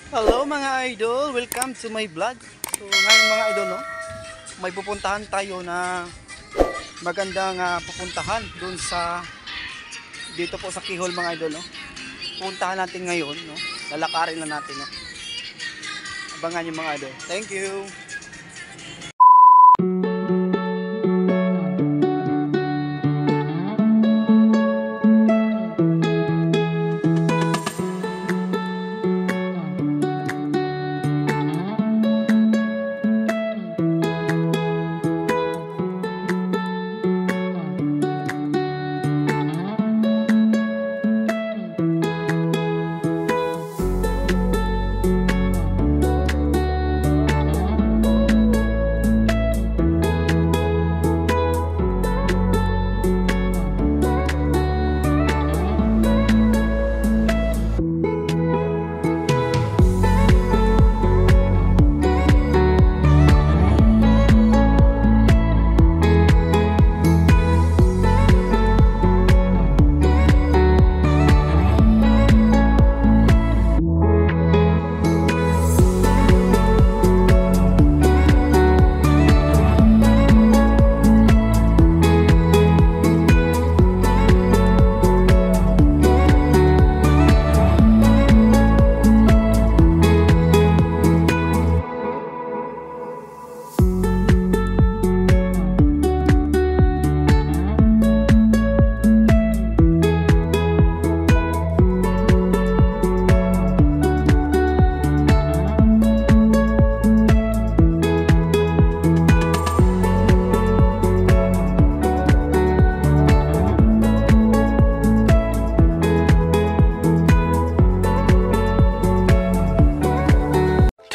Hello mga idol, welcome to my vlog. So ngayon mga idol, no, may pupuntahan tayo na magandang pupuntahan doon sa dito po sa Kihol mga idol, no. Pupuntahan natin ngayon, no. Lalakarin lang natin, no. Abangan niyo mga idol. Thank you.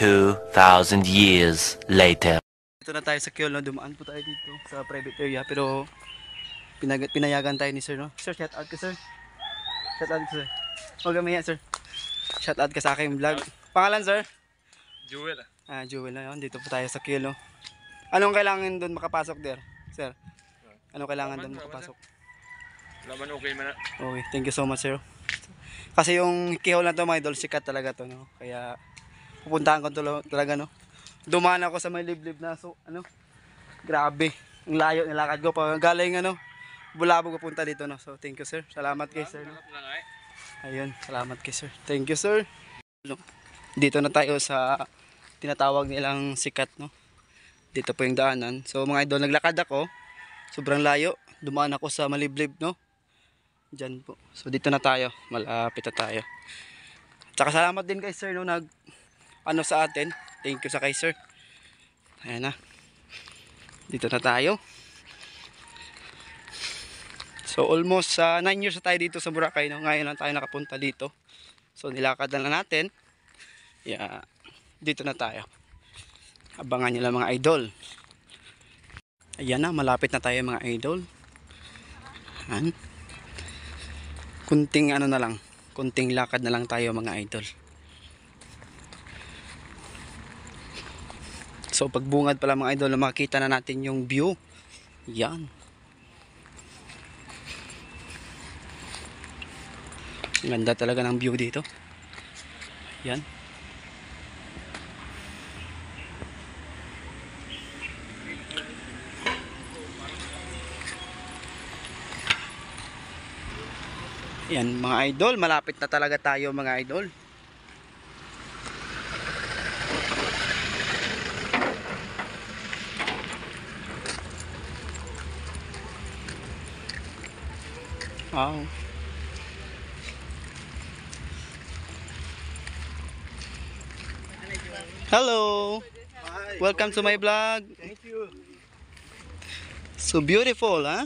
2,000 years later. Dito na tayo sa Kihol, no. Dumaan po tayo dito sa private area pero pinayagan tayo ni sir, no. Sir, shout out ka sir. Shout out ka sir. Huwag kami yan sir. Shout out ka sa aking vlog. Pangalan sir? Jewel. Jewel na yun. Dito po tayo sa Kihol, no. Anong kailangan doon makapasok der? Sir? Anong kailangan doon makapasok? Laman okay man na. Okay, thank you so much sir. Kasi yung Kihol na to mga idol, sikat talaga to, no. Kaya pupuntahan ko talaga, no. Dumaan ako sa may liblib na, so ano, grabe, ang layo nilakad ko pa galing ano, Bulabog papunta dito, no. So thank you sir, salamat kay sir, no? Ayun, salamat kay sir, thank you sir. Dito na tayo sa tinatawag nilang sikat, no. Dito po yung daanan. So mga idol, naglakad ako, sobrang layo, dumaan ako sa maliblib, no. Diyan po, so dito na tayo, malapit na tayo. Tsaka salamat din kay sir, no, ano sa atin. Thank you sa kay sir. Ayan na. Dito na tayo. So almost 9 years na tayo dito sa Boracay, no? Ngayon lang tayo nakapunta dito. So nilakad na lang natin. Yeah, dito na tayo. Abangan nyo lang mga idol. Ayan na, malapit na tayo mga idol. Ayan. Kunting ano na lang. Kunting lakad na lang tayo mga idol. So pagbungad pala mga idol, makikita na natin yung view. Yan. Ganda talaga ng view dito. Yan. Yan mga idol, malapit na talaga tayo mga idol. Wow. Hello. Hi. Welcome to my vlog. Thank you. So beautiful, huh?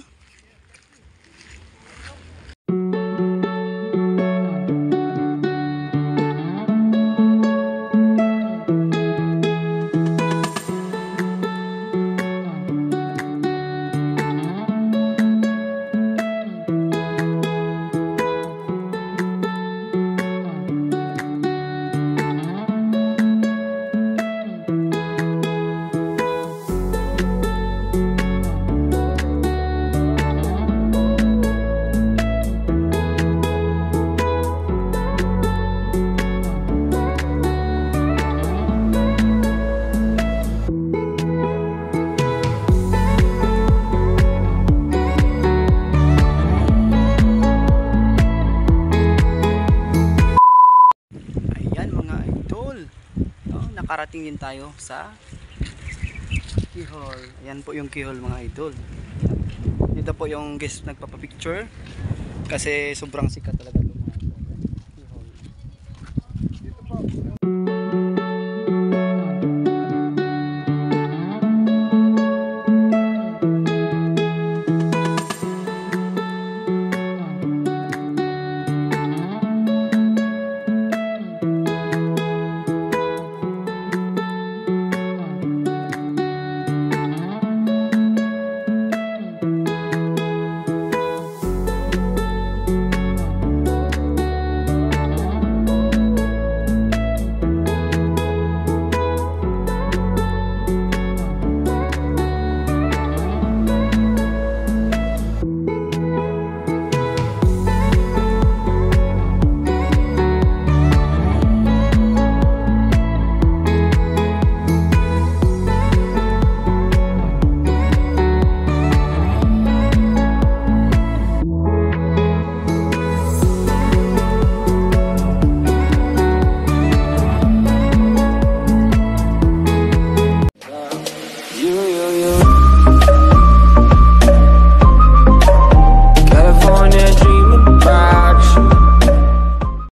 idol. No, nakarating din tayo sa keyhole. Ayan po yung keyhole mga idol. Dito po yung guest nagpapapicture kasi sobrang sikat talaga ito mga idol. Keyhole. Dito po.